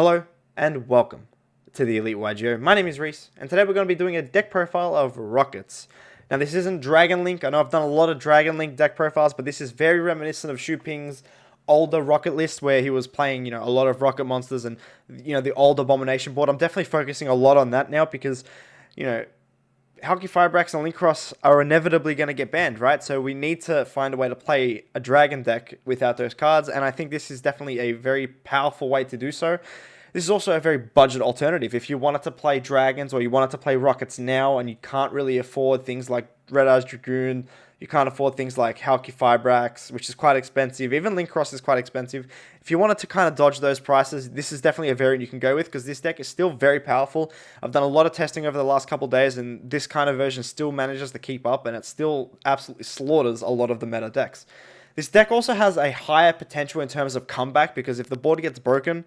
Hello and welcome to the Elite YGO. My name is Reese, and today we're going to be doing a deck profile of Rockets. Now this isn't Dragon Link. I know I've done a lot of Dragon Link deck profiles, but this is very reminiscent of Shu Ping's older Rocket list where he was playing, a lot of Rocket monsters and, the old Abomination board. I'm definitely focusing a lot on that now because, Halqifibrax and Linkross are inevitably going to get banned, right? So we need to find a way to play a Dragon deck without those cards, and I think this is definitely a very powerful way to do so. This is also a very budget alternative. If you wanted to play Dragons or you wanted to play Rockets now and you can't really afford things like Red Eyes Dragoon, you can't afford things like Halqifibrax, which is quite expensive. Even Linkross is quite expensive. If you wanted to kind of dodge those prices, this is definitely a variant you can go with because this deck is still very powerful. I've done a lot of testing over the last couple of days and this kind of version still manages to keep up and it still absolutely slaughters a lot of the meta decks. This deck also has a higher potential in terms of comeback because if the board gets broken,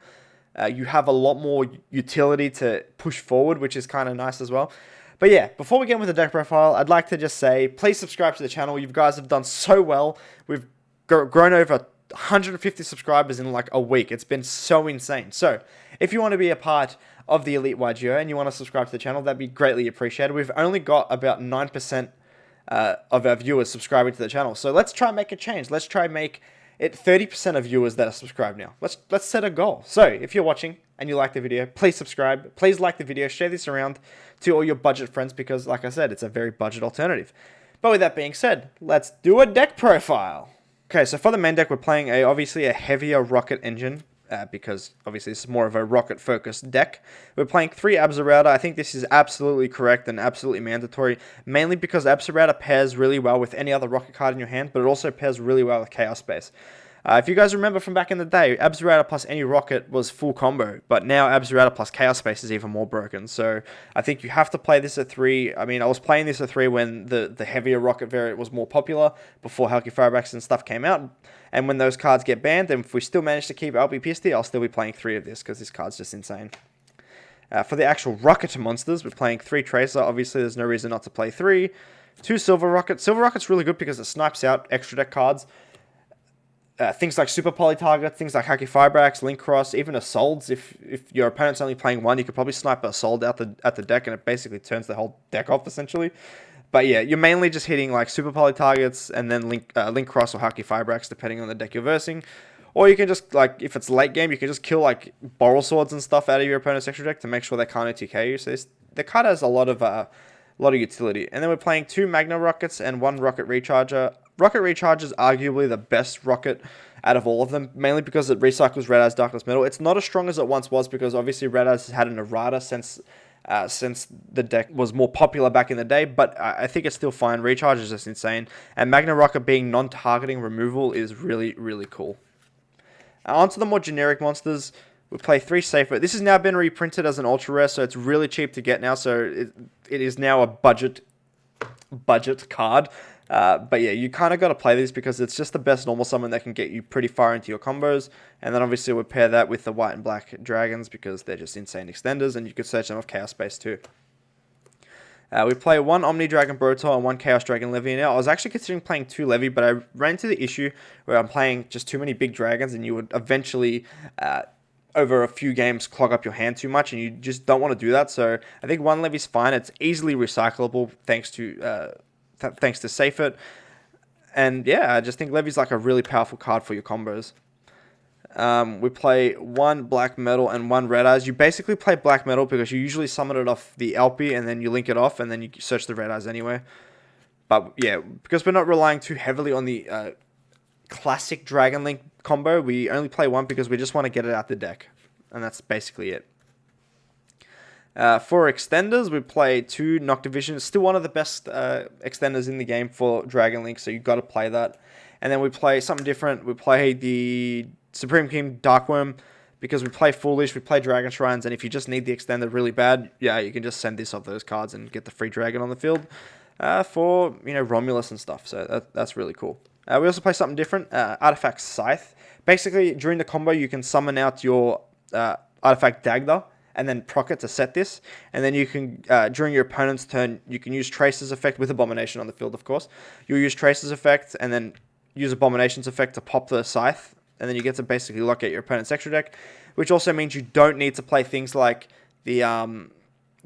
you have a lot more utility to push forward, which is kind of nice as well. But yeah, before we get into the deck profile, I'd like to just say, please subscribe to the channel. You guys have done so well. We've grown over 150 subscribers in like a week. It's been so insane. So if you want to be a part of the Elite YGO and you want to subscribe to the channel, that'd be greatly appreciated. We've only got about 9% of our viewers subscribing to the channel. So let's try and make a change. Let's try and make it 30% of viewers that are subscribed now. Let's set a goal. So if you're watching and you like the video, please subscribe. Please like the video. Share this around to all your budget friends because, like I said, it's a very budget alternative. But with that being said, let's do a deck profile. Okay, so for the main deck, we're playing obviously a heavier Rocket engine because obviously this is more of a Rocket-focused deck. We're playing 3 Abzarauta. I think this is absolutely correct and absolutely mandatory, mainly because Abzarauta pairs really well with any other Rocket card in your hand, but it also pairs really well with Chaos Space. If you guys remember from back in the day, Abzarauta plus any Rocket was full combo, but now Abzarauta plus Chaos Space is even more broken. So I think you have to play this at 3. I mean, I was playing this at 3 when the heavier Rocket variant was more popular, before Halqifibrax and stuff came out. And when those cards get banned, and if we still manage to keep it, I'll be pissed here. I'll still be playing 3 of this, because this card's just insane. For the actual Rocket monsters, we're playing 3 Tracer. Obviously, there's no reason not to play 3. 2 Silver Rocket. Silver Rocket's really good because it snipes out extra deck cards. Things like Super Poly Target, things like Halqifibrax, Linkross, even Assaults. If your opponent's only playing 1, you could probably snipe Assault out at the deck, and it basically turns the whole deck off, essentially. But yeah, you're mainly just hitting like Super Poly Targets and then Linkross or Halqifibrax, depending on the deck you're versing. Or you can just, like, if it's late game, you can just kill like Boral Swords and stuff out of your opponent's extra deck to make sure they can't OTK you. So the card has a lot of utility. And then we're playing 2 Magna Rockets and 1 Rocket Recharger. Rocket Recharge is arguably the best Rocket out of all of them, mainly because it recycles Red Eyes Darkness Metal. It's not as strong as it once was because obviously Red Eyes has had an errata since the deck was more popular back in the day, but I think it's still fine. Recharge is just insane, and Magna Rocket being non-targeting removal is really, really cool. On to the more generic monsters. We play 3 Safer. This has now been reprinted as an ultra rare, so it's really cheap to get now, so it is now a budget card. But yeah, you kind of got to play these because it's just the best normal summon that can get you pretty far into your combos. And then obviously we pair that with the white and black dragons because they're just insane extenders and you could search them off Chaos Space too. We play 1 Omni Dragon Brotor and 1 Chaos Dragon Levy. Now, I was actually considering playing 2 Levy, but I ran into the issue where I'm playing just too many big dragons and you would eventually, over a few games, clog up your hand too much and you just don't want to do that. So I think 1 Levy's fine. It's easily recyclable thanks to Safe It. And yeah, I just think Levy's like a really powerful card for your combos. We play 1 Black Metal and 1 Red Eyes. You basically play Black Metal because you usually summon it off the LP and then you link it off and then you search the Red Eyes anyway. But yeah, because we're not relying too heavily on the classic Dragon Link combo, we only play 1 because we just want to get it out the deck. And that's basically it. For extenders, we play 2 Noctivision. It's still one of the best extenders in the game for Dragon Link, so you've got to play that. And then we play something different. We play the Supreme King Darkworm because we play Foolish, we play Dragon Shrines, and if you just need the extender really bad, yeah, you can just send this off those cards and get the free dragon on the field for, Romulus and stuff. So that's really cool. We also play something different, Artifact Scythe. Basically, during the combo, you can summon out your Artifact Dagda, and then proc it to set this, and then you can, during your opponent's turn, you can use Tracer's Effect with Abomination on the field, of course. You'll use Tracer's Effect, and then use Abomination's Effect to pop the Scythe, and then you get to basically lock out your opponent's extra deck. which also means you don't need to play things like the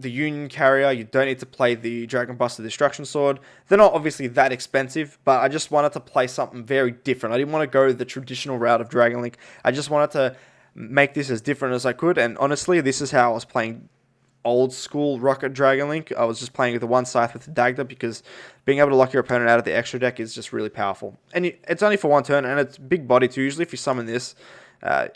Union Carrier. You don't need to play the Dragon Buster Destruction Sword. They're not obviously that expensive, but I just wanted to play something very different. I didn't want to go the traditional route of Dragon Link. I just wanted to make this as different as I could, and honestly, this is how I was playing old school Rokket Dragon Link. I was just playing with the one scythe with the Dagda, because being able to lock your opponent out of the extra deck is just really powerful. And it's only for one turn, and it's big body too. Usually if you summon this,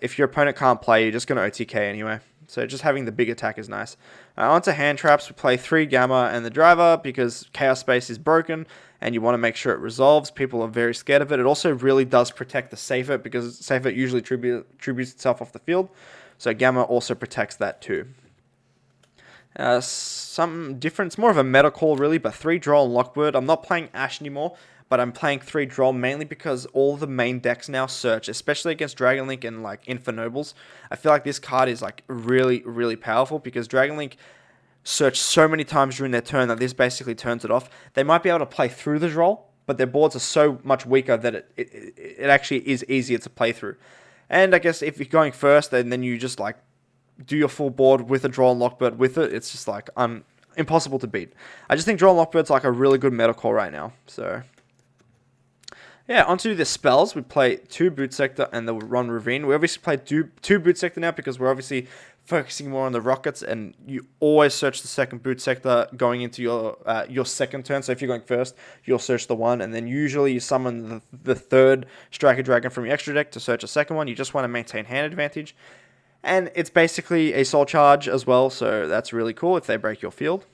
if your opponent can't play, you're just going to OTK anyway. So just having the big attack is nice. Onto hand traps, we play 3 Gamma and the Driver, because Chaos Space is broken and you want to make sure it resolves. People are very scared of it. It also really does protect the Safer, because Safer usually tributes itself off the field. So Gamma also protects that too. Something different, it's more of a meta call really, but 3 Droll and Lockbird. I'm not playing Ash anymore, but I'm playing 3 Droll mainly because all the main decks now search, especially against Dragon Link and like Infernobles. I feel like this card is like really, really powerful, because Dragon Link search so many times during their turn that this basically turns it off. They might be able to play through the Droll, but their boards are so much weaker that it actually is easier to play through. And I guess if you're going first, and then you just like do your full board with a Droll and Lockbird with it, it's just like impossible to beat. I just think Droll and Lockbird's like a really good meta call right now. So yeah, onto the spells. We play 2 Boot Sector and the Ron Ravine. We obviously play 2 Boot Sector now, because we're obviously focusing more on the Rockets, and you always search the second Boot Sector going into your second turn. So if you're going first, you'll search the 1, and then usually you summon the 3rd Striker Dragon from your extra deck to search a second one. You just want to maintain hand advantage. And it's basically a soul charge as well, so that's really cool if they break your field.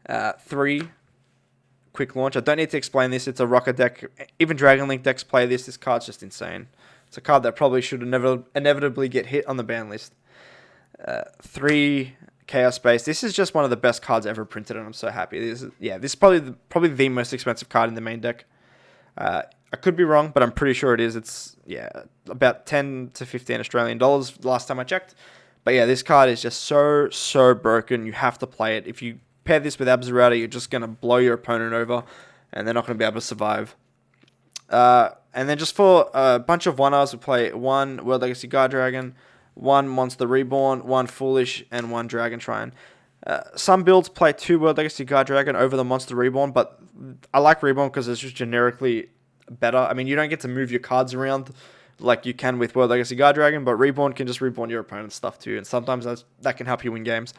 3 Quick Launch. I don't need to explain this. It's a Rokket deck. Even Dragon Link decks play this. This card's just insane. It's a card that probably should inevitably get hit on the ban list. 3 Chaos Space. This is just one of the best cards ever printed, and I'm so happy. This is probably the most expensive card in the main deck. I could be wrong, but I'm pretty sure it is. It's about 10 to 15 Australian dollars last time I checked. But yeah, this card is just so broken. You have to play it. If you pair this with Abzerata, you're just going to blow your opponent over, and they're not going to be able to survive. And then just for a bunch of 1-Rs, we play 1 World Legacy Guard Dragon, 1 Monster Reborn, 1 Foolish, and 1 Dragon Shrine. Some builds play 2 World Legacy Guard Dragon over the Monster Reborn, but I like Reborn because it's just generically better. I mean, you don't get to move your cards around like you can with World Legacy Guard Dragon, but Reborn can just reborn your opponent's stuff too, and sometimes that can help you win games.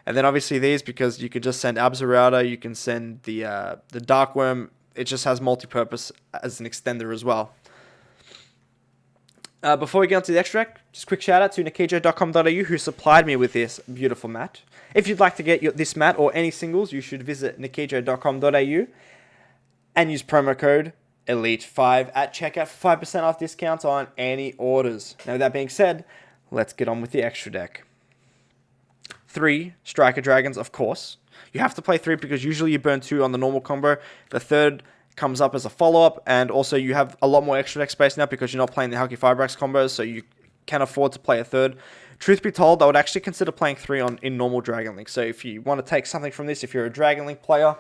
And then obviously these, because you could just send Abzerata, you can send the Darkworm. It just has multi-purpose as an extender as well. Before we get on to the extract, just a quick shout out to nikijo.com.au who supplied me with this beautiful mat. If you'd like to get this mat or any singles, you should visit nikijo.com.au and use promo code ELITE5 at checkout for 5% off discounts on any orders. Now with that being said, let's get on with the extra deck. 3 Striker Dragons, of course. You have to play 3 because usually you burn 2 on the normal combo. The 3rd comes up as a follow-up, and also you have a lot more extra deck space now because you're not playing the Halqifibrax combos, so you can afford to play a 3rd. Truth be told, I would actually consider playing 3 in normal Dragon Link. So if you want to take something from this, if you're a Dragon Link player,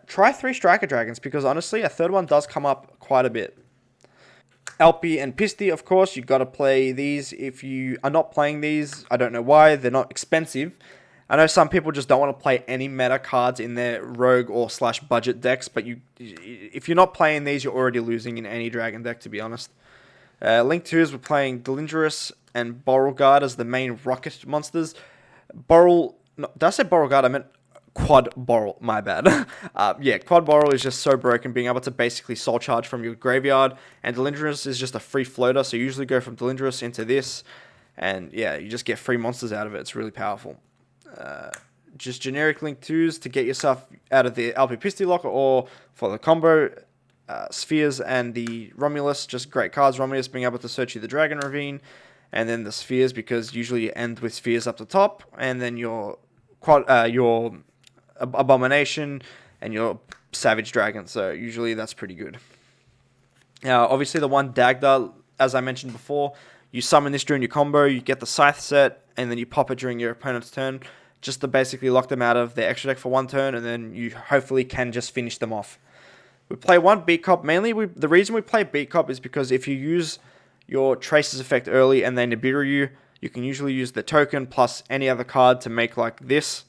try 3 Striker Dragons, because honestly, a 3rd one does come up quite a bit. Alpi and Pisti, of course, you've got to play these. If you are not playing these, I don't know why, they're not expensive. I know some people just don't want to play any meta cards in their rogue or / budget decks, but if you're not playing these, you're already losing in any Dragon deck, to be honest. Link 2s, we're playing Delindrus and Beauregard as the main Rokket monsters. Did I say Beauregard? I meant Quad Boral, my bad. Quad Boral is just so broken, being able to basically soul charge from your graveyard, and Delindrus is just a free floater, so you usually go from Delindrus into this, and yeah, you just get free monsters out of it. It's really powerful. Just generic Link 2s to get yourself out of the Alpi Pisti lock, or for the combo, Spheres and the Romulus, just great cards. Romulus being able to search you the Dragon Ravine, and then the Spheres, because usually you end with Spheres up the top, and then your Abomination and your Savage Dragon, so usually that's pretty good. Now, obviously the 1 Dagda, as I mentioned before, you summon this during your combo, you get the Scythe set, and then you pop it during your opponent's turn, just to basically lock them out of their extra deck for 1 turn, and then you hopefully can just finish them off. We play 1 Beat Cop. Mainly, the reason we play Beat Cop is because if you use your Tracer's effect early and they Nibiru you, you can usually use the token plus any other card to make like this.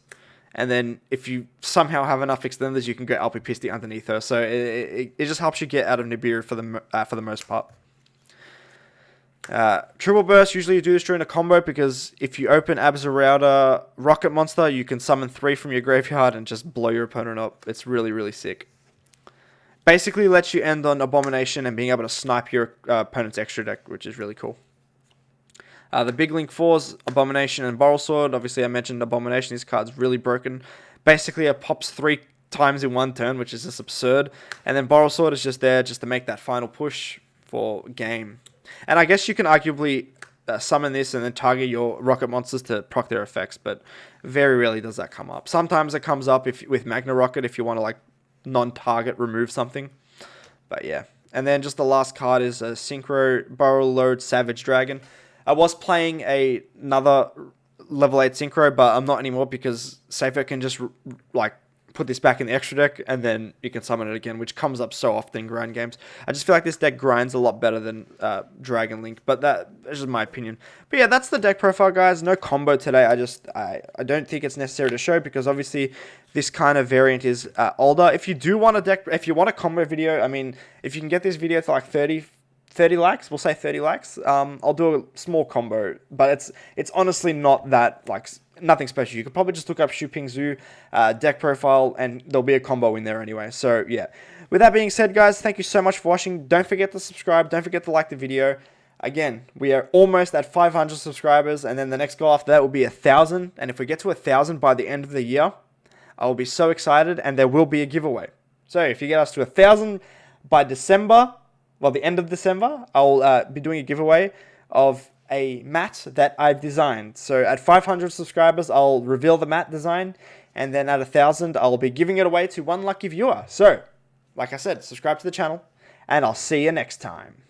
And then if you somehow have enough extenders, you can go Halqifibrax underneath her. So it just helps you get out of Nibiru for the most part. Triple Burst, usually you do this during a combo because if you open Abzarauda Rokket monster, you can summon 3 from your graveyard and just blow your opponent up. It's really, really sick. Basically lets you end on Abomination and being able to snipe your opponent's extra deck, which is really cool. The big Link 4s, Abomination and Boral Sword. Obviously, I mentioned Abomination. This card's really broken. Basically, it pops 3 times in one turn, which is just absurd. And then Boral Sword is just there just to make that final push for game. And I guess you can arguably summon this and then target your Rokket monsters to proc their effects, but very rarely does that come up. Sometimes it comes up with Magna Rokket if you want to like non-target remove something. But yeah. And then just the last card is a Synchro Barrel Load Savage Dragon. I was playing another level 8 Synchro, but I'm not anymore because Safer can just like put this back in the extra deck and then you can summon it again, which comes up so often in grind games. I just feel like this deck grinds a lot better than Dragon Link, but that's just my opinion. But yeah, that's the deck profile, guys. No combo today. I don't think it's necessary to show because obviously this kind of variant is older. If you do want a combo video, I mean, if you can get this video to like 30 likes, we'll say 30 likes, I'll do a small combo, but it's honestly not that, like, nothing special. You could probably just look up Shu Ping Zhu deck profile, and there'll be a combo in there anyway. So, yeah. With that being said, guys, thank you so much for watching. Don't forget to subscribe. Don't forget to like the video. Again, we are almost at 500 subscribers, and then the next goal after that will be 1,000. And if we get to 1,000 by the end of the year, I will be so excited, and there will be a giveaway. So, if you get us to 1,000 by December, well, the end of December, I'll be doing a giveaway of a mat that I've designed. So at 500 subscribers, I'll reveal the mat design, and then at 1,000, I'll be giving it away to one lucky viewer. So, like I said, subscribe to the channel, and I'll see you next time.